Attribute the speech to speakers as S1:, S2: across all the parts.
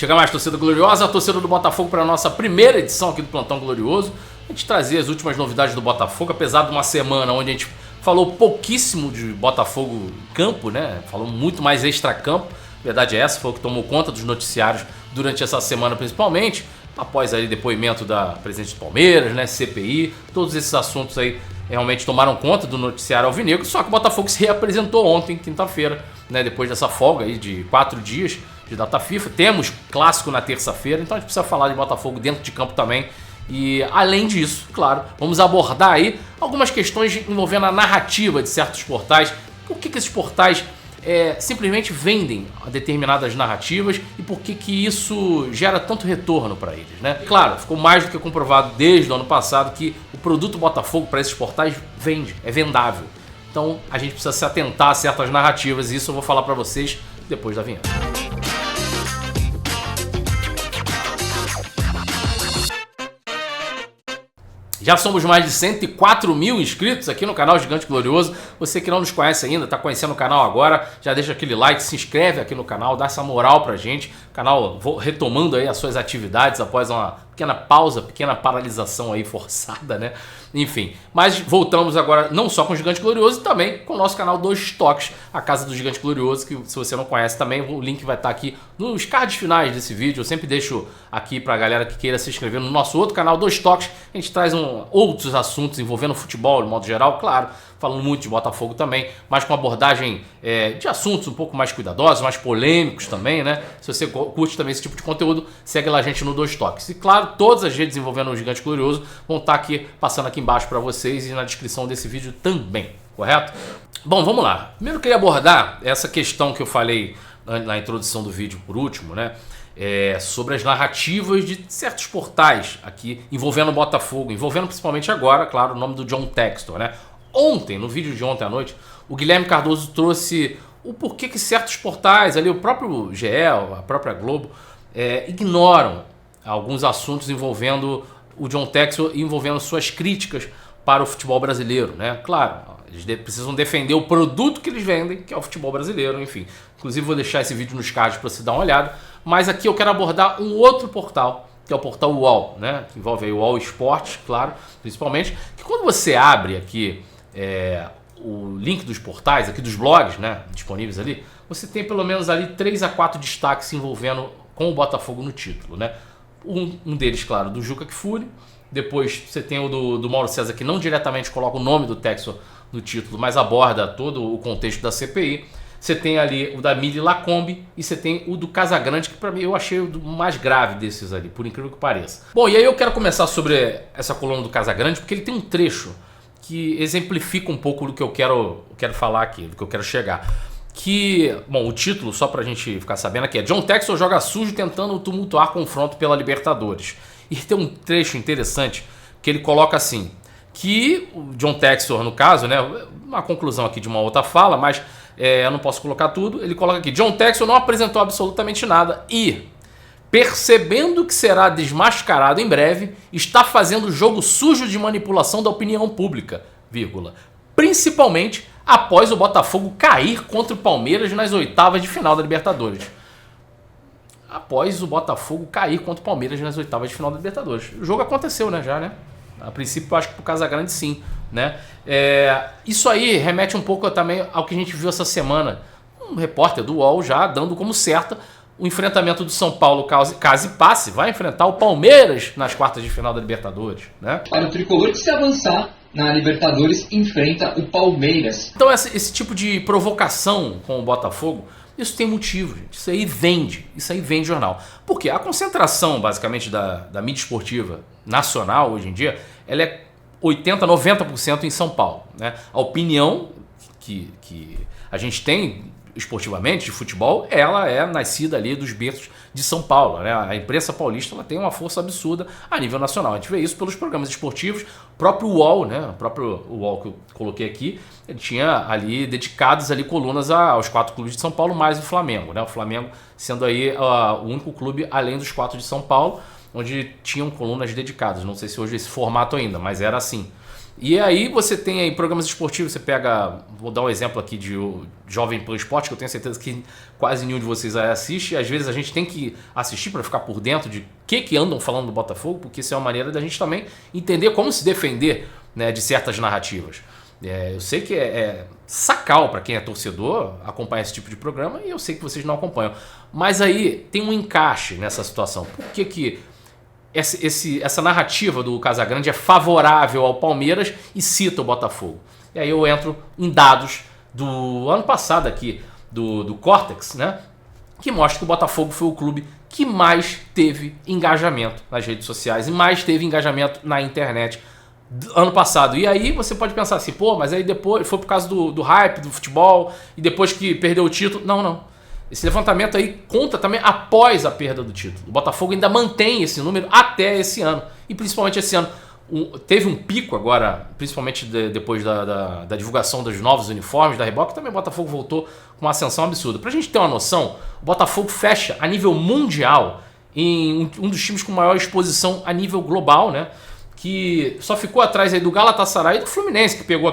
S1: Chega mais, torcida gloriosa, a torcida do Botafogo para a nossa primeira edição aqui do Plantão Glorioso. A gente trazer as últimas novidades do Botafogo, apesar de uma semana onde a gente falou pouquíssimo de Botafogo em campo, né? Falou muito mais extra-campo. A verdade é essa, foi o que tomou conta dos noticiários durante essa semana principalmente, após aí depoimento da presidente do Palmeiras, né? CPI, todos esses assuntos aí realmente tomaram conta do noticiário alvinegro, só que o Botafogo se reapresentou ontem, quinta-feira, né? Depois dessa folga aí de 4 dias de data FIFA. Temos clássico na terça-feira, então a gente precisa falar de Botafogo dentro de campo também. E além disso, claro, vamos abordar aí algumas questões envolvendo a narrativa de certos portais. Por que esses portais simplesmente vendem determinadas narrativas e por que isso gera tanto retorno para eles, né? Claro, ficou mais do que comprovado desde o ano passado que o produto Botafogo para esses portais vende, é vendável. Então a gente precisa se atentar a certas narrativas e isso eu vou falar para vocês depois da vinheta. Já somos mais de 104 mil inscritos aqui no canal Gigante Glorioso. Você que não nos conhece ainda, está conhecendo o canal agora, já deixa aquele like, se inscreve aqui no canal, dá essa moral pra gente. O canal retomando aí as suas atividades após uma pequena pausa, pequena paralisação aí forçada, né? Enfim, mas voltamos agora não só com o Gigante Glorioso, também com o nosso canal Dois Toques, a casa do Gigante Glorioso, que se você não conhece também, o link vai estar aqui nos cards finais desse vídeo. Eu sempre deixo aqui pra galera que queira se inscrever no nosso outro canal Dois Toques. A gente traz outros assuntos envolvendo futebol, de modo geral, claro, falando muito de Botafogo também, mas com abordagem de assuntos um pouco mais cuidadosos, mais polêmicos também, né? Se você curte também esse tipo de conteúdo, segue lá a gente no Dois Toques. E claro, todas as redes envolvendo o Gigante Glorioso vão estar aqui, passando aqui embaixo para vocês e na descrição desse vídeo também, correto? Bom, vamos lá. Primeiro eu queria abordar essa questão que eu falei na introdução do vídeo por último, né? Sobre as narrativas de certos portais aqui envolvendo o Botafogo, envolvendo principalmente agora, claro, o nome do John Textor, né? Ontem, no vídeo de ontem à noite, o Guilherme Cardoso trouxe o porquê que certos portais, ali o próprio GE, a própria Globo, ignoram alguns assuntos envolvendo o John Textor e envolvendo suas críticas para o futebol brasileiro, né? Claro, eles precisam defender o produto que eles vendem, que é o futebol brasileiro, enfim. Inclusive vou deixar esse vídeo nos cards para você dar uma olhada, mas aqui eu quero abordar um outro portal, que é o portal UOL, né? Que envolve aí o UOL Esportes, claro, principalmente, que quando você abre aqui o link dos portais, aqui dos blogs, né, disponíveis ali, você tem pelo menos ali 3 a 4 destaques se envolvendo com o Botafogo no título, né? Um deles, claro, do Juca Kfouri. Depois você tem o do Mauro César, que não diretamente coloca o nome do Textor no título, mas aborda todo o contexto da CPI. Você tem ali o da Mili Lacombe e você tem o do Casagrande, que para mim eu achei o mais grave desses ali, por incrível que pareça. Bom, e aí eu quero começar sobre essa coluna do Casagrande, porque ele tem um trecho que exemplifica um pouco do que eu quero falar aqui, do que eu quero chegar. Bom, o título, só pra gente ficar sabendo aqui, é John Textor joga sujo tentando tumultuar confronto pela Libertadores. E tem um trecho interessante que ele coloca assim, que o John Textor, no caso, né, uma conclusão aqui de uma outra fala, mas eu não posso colocar tudo, ele coloca aqui, John Textor não apresentou absolutamente nada e, percebendo que será desmascarado em breve, está fazendo jogo sujo de manipulação da opinião pública, vírgula, principalmente após o Botafogo cair contra o Palmeiras nas oitavas de final da Libertadores. Após o Botafogo cair contra o Palmeiras nas oitavas de final da Libertadores. O jogo aconteceu, né, já, né? A princípio, eu acho que pro Casagrande sim, né? Isso aí remete um pouco também ao que a gente viu essa semana. Um repórter do UOL já dando como certa o enfrentamento do São Paulo, caso e passe, vai enfrentar o Palmeiras nas quartas de final da Libertadores, né?
S2: Para o tricolor que se avançar na Libertadores, enfrenta o Palmeiras.
S1: Então esse tipo de provocação com o Botafogo, isso tem motivo, gente. Isso aí vende jornal. Porque a concentração, basicamente, da mídia esportiva nacional, hoje em dia, ela é 80%, 90% em São Paulo, né? A opinião que a gente tem esportivamente, de futebol, ela é nascida ali dos berços de São Paulo, né? A imprensa paulista ela tem uma força absurda a nível nacional. A gente vê isso pelos programas esportivos, o próprio UOL, né? O próprio UOL que eu coloquei aqui, ele tinha ali dedicados ali colunas aos 4 clubes de São Paulo, mais o Flamengo, né? O Flamengo sendo aí o único clube além dos 4 de São Paulo, onde tinham colunas dedicadas. Não sei se hoje é esse formato ainda, mas era assim. E aí você tem aí programas esportivos, você pega, vou dar um exemplo aqui de Jovem Pan Esporte, que eu tenho certeza que quase nenhum de vocês assiste, e às vezes a gente tem que assistir para ficar por dentro de que andam falando do Botafogo, porque isso é uma maneira da gente também entender como se defender, né, de certas narrativas. Eu sei que é sacal para quem é torcedor acompanhar esse tipo de programa, e eu sei que vocês não acompanham. Mas aí tem um encaixe nessa situação. Por que essa narrativa do Casagrande é favorável ao Palmeiras e cita o Botafogo? E aí eu entro em dados do ano passado aqui, do Cortex, né? Que mostra que o Botafogo foi o clube que mais teve engajamento nas redes sociais e mais teve engajamento na internet ano passado. E aí você pode pensar assim, pô, mas aí depois foi por causa do hype do futebol e depois que perdeu o título. Não. Esse levantamento aí conta também após a perda do título. O Botafogo ainda mantém esse número até esse ano. E principalmente esse ano. Teve um pico agora, principalmente depois da divulgação dos novos uniformes da Reebok, também o Botafogo voltou com uma ascensão absurda. Pra gente ter uma noção, o Botafogo fecha a nível mundial em um dos times com maior exposição a nível global, né? Que só ficou atrás aí do Galatasaray e do Fluminense, que pegou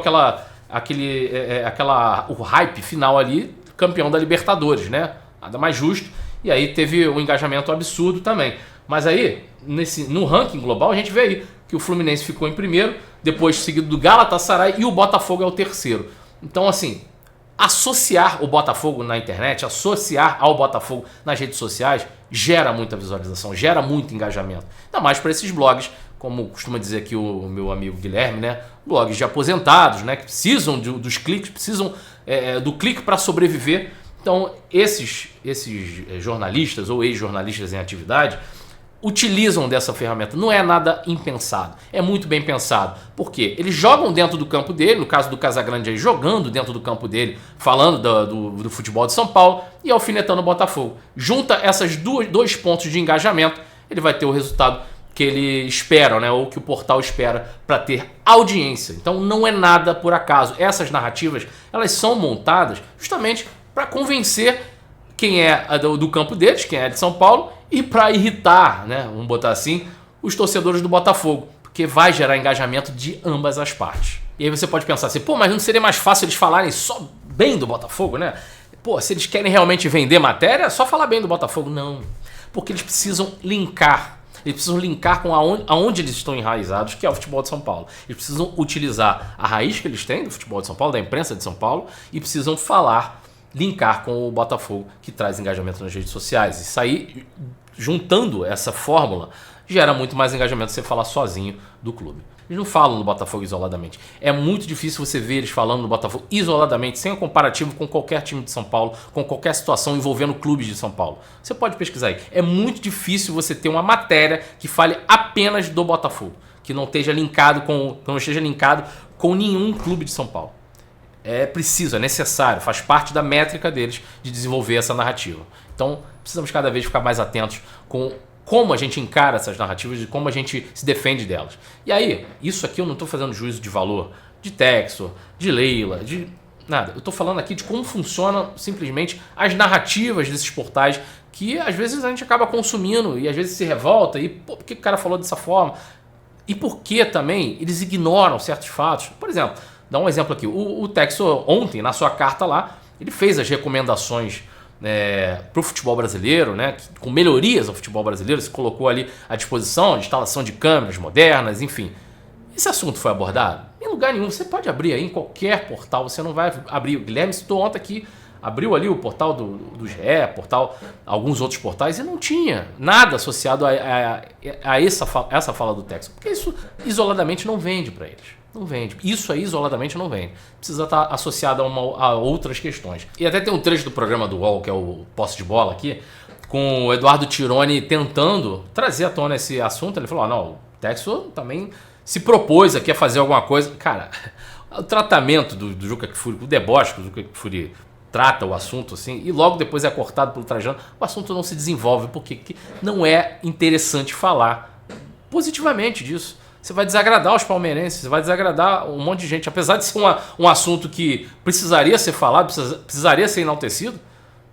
S1: o hype final ali, campeão da Libertadores, né? Nada mais justo. E aí teve um engajamento absurdo também. Mas aí, no ranking global, a gente vê aí que o Fluminense ficou em primeiro, depois seguido do Galatasaray e o Botafogo é o terceiro. Então, assim, associar o Botafogo na internet, associar ao Botafogo nas redes sociais, gera muita visualização, gera muito engajamento. Ainda mais para esses blogs, como costuma dizer aqui o meu amigo Guilherme, né? Blogs de aposentados, né? Que precisam dos cliques, precisam do clique para sobreviver. Então, esses jornalistas ou ex-jornalistas em atividade utilizam dessa ferramenta. Não é nada impensado, é muito bem pensado. Por quê? Eles jogam dentro do campo dele, no caso do Casagrande aí, jogando dentro do campo dele, falando do futebol de São Paulo e alfinetando o Botafogo. Junta esses dois pontos de engajamento, ele vai ter o resultado que ele espera, né, ou que o portal espera para ter audiência. Então não é nada por acaso. Essas narrativas, elas são montadas justamente para convencer quem é do campo deles, quem é de São Paulo, e para irritar, né, vamos botar assim, os torcedores do Botafogo, porque vai gerar engajamento de ambas as partes. E aí você pode pensar assim, pô, mas não seria mais fácil eles falarem só bem do Botafogo, né? Pô, se eles querem realmente vender matéria, é só falar bem do Botafogo. Não, porque eles precisam linkar. Eles precisam linkar com aonde eles estão enraizados, que é o futebol de São Paulo. Eles precisam utilizar a raiz que eles têm do futebol de São Paulo, da imprensa de São Paulo, e precisam linkar com o Botafogo, que traz engajamento nas redes sociais. Isso aí, juntando essa fórmula, gera muito mais engajamento você falar sozinho do clube. Eles não falam do Botafogo isoladamente. É muito difícil você ver eles falando do Botafogo isoladamente, sem um comparativo com qualquer time de São Paulo, com qualquer situação envolvendo clubes de São Paulo. Você pode pesquisar aí. É muito difícil você ter uma matéria que fale apenas do Botafogo, que não esteja linkado com nenhum clube de São Paulo. É preciso, é necessário, faz parte da métrica deles de desenvolver essa narrativa. Então, precisamos cada vez ficar mais atentos com como a gente encara essas narrativas e como a gente se defende delas. E aí, isso aqui eu não estou fazendo juízo de valor de Textor, de Leila, de nada. Eu estou falando aqui de como funcionam simplesmente as narrativas desses portais que às vezes a gente acaba consumindo e às vezes se revolta e pô, por que o cara falou dessa forma? E por que também eles ignoram certos fatos? Por exemplo, dá um exemplo aqui. O Textor ontem, na sua carta lá, ele fez as recomendações para o futebol brasileiro, né, com melhorias ao futebol brasileiro, se colocou ali à disposição de instalação de câmeras modernas, enfim. Esse assunto foi abordado? Em lugar nenhum. Você pode abrir aí em qualquer portal, você não vai abrir. O Guilherme citou ontem aqui, abriu ali o portal do GE, alguns outros portais, e não tinha nada associado a essa fala do Textor, porque isso isoladamente não vende para eles. Não vende. Isso aí isoladamente não vende. Precisa estar associado a outras questões. E até tem um trecho do programa do UOL, que é o Posse de Bola aqui, com o Eduardo Tironi tentando trazer à tona esse assunto. Ele falou, não, o Textor também se propôs aqui a fazer alguma coisa. Cara, o tratamento do Juca Kfouri, o deboche que o Juca Kfouri trata o assunto assim, e logo depois é cortado pelo Trajano, o assunto não se desenvolve, porque não é interessante falar positivamente disso. Você vai desagradar os palmeirenses, você vai desagradar um monte de gente. Apesar de ser um assunto que precisaria ser falado, precisaria ser enaltecido,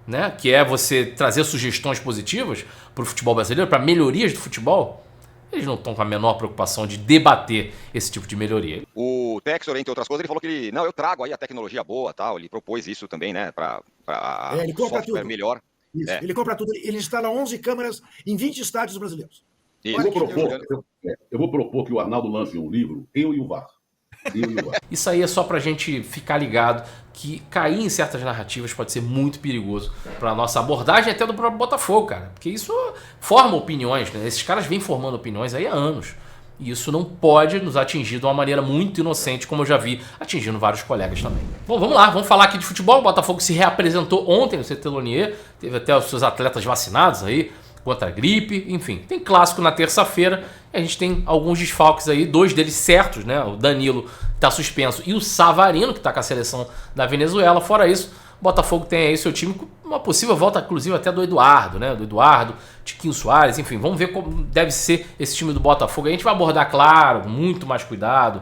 S1: né? Que é você trazer sugestões positivas para o futebol brasileiro, para melhorias do futebol. eles não estão com a menor preocupação de debater esse tipo de melhoria.
S3: O Textor, entre outras coisas, ele falou que eu trago aí a tecnologia boa, tal. Ele propôs isso também, né, para
S4: ele compra
S3: software
S4: tudo.
S3: melhor.
S4: Isso, ele compra tudo. Ele instala 11 câmeras em 20 estádios brasileiros.
S3: Isso.
S5: Eu vou propor que o Arnaldo lance um livro, Eu e o VAR.
S1: Isso aí é só pra gente ficar ligado que cair em certas narrativas pode ser muito perigoso pra nossa abordagem até do próprio Botafogo, cara. Porque isso forma opiniões, né? Esses caras vêm formando opiniões aí há anos. E isso não pode nos atingir de uma maneira muito inocente, como eu já vi atingindo vários colegas também. Bom, vamos lá, vamos falar aqui de futebol. O Botafogo se reapresentou ontem no CT Lonier, teve até os seus atletas vacinados aí, contra a gripe, enfim. Tem clássico na terça-feira, e a gente tem alguns desfalques aí, 2 deles certos, né? O Danilo tá suspenso e o Savarino, que tá com a seleção da Venezuela. Fora isso, o Botafogo tem aí seu time com uma possível volta, inclusive, até do Eduardo, né? Do Eduardo, Tiquinho Soares, enfim. Vamos ver como deve ser esse time do Botafogo. A gente vai abordar, claro, muito mais cuidado,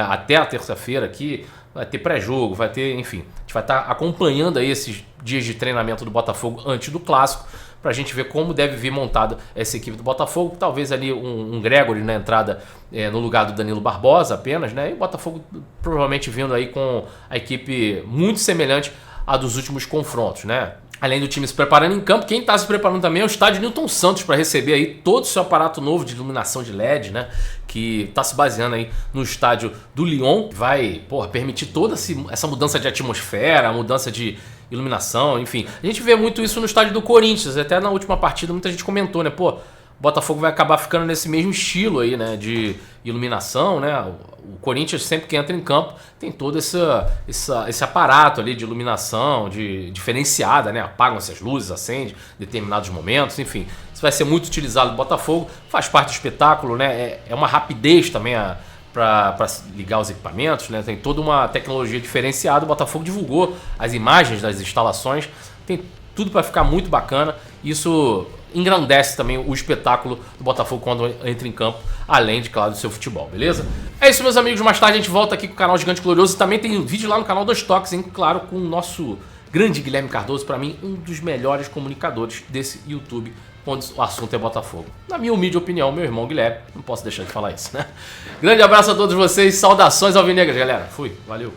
S1: até a terça-feira aqui. Vai ter pré-jogo, vai ter, enfim. A gente vai estar acompanhando aí esses dias de treinamento do Botafogo antes do clássico, pra gente ver como deve vir montada essa equipe do Botafogo. Talvez ali um Gregory na entrada no lugar do Danilo Barbosa apenas, né? E o Botafogo provavelmente vindo aí com a equipe muito semelhante à dos últimos confrontos, né? Além do time se preparando em campo, quem está se preparando também é o estádio Newton Santos para receber aí todo o seu aparato novo de iluminação de LED, né? Que está se baseando aí no estádio do Lyon. Vai, permitir toda essa mudança de atmosfera, mudança de iluminação, enfim. A gente vê muito isso no estádio do Corinthians. Até na última partida muita gente comentou, né? O Botafogo vai acabar ficando nesse mesmo estilo aí, né? De iluminação, né? O Corinthians sempre que entra em campo tem todo esse aparato ali de iluminação, diferenciada, né? Apagam-se as luzes, acende em determinados momentos, enfim. Isso vai ser muito utilizado no Botafogo, faz parte do espetáculo, né? É uma rapidez também para ligar os equipamentos, né? Tem toda uma tecnologia diferenciada. O Botafogo divulgou as imagens das instalações, tem tudo para ficar muito bacana. Isso engrandece também o espetáculo do Botafogo quando entra em campo, além de, claro, do seu futebol, beleza? É isso, meus amigos. Mais tarde a gente volta aqui com o canal Gigante Glorioso. Também tem um vídeo lá no canal Dois Toques, hein? Claro, com o nosso grande Guilherme Cardoso, para mim, um dos melhores comunicadores desse YouTube, quando o assunto é Botafogo. Na minha humilde opinião, meu irmão Guilherme, não posso deixar de falar isso, né? Grande abraço a todos vocês, saudações alvinegras, galera. Fui, valeu.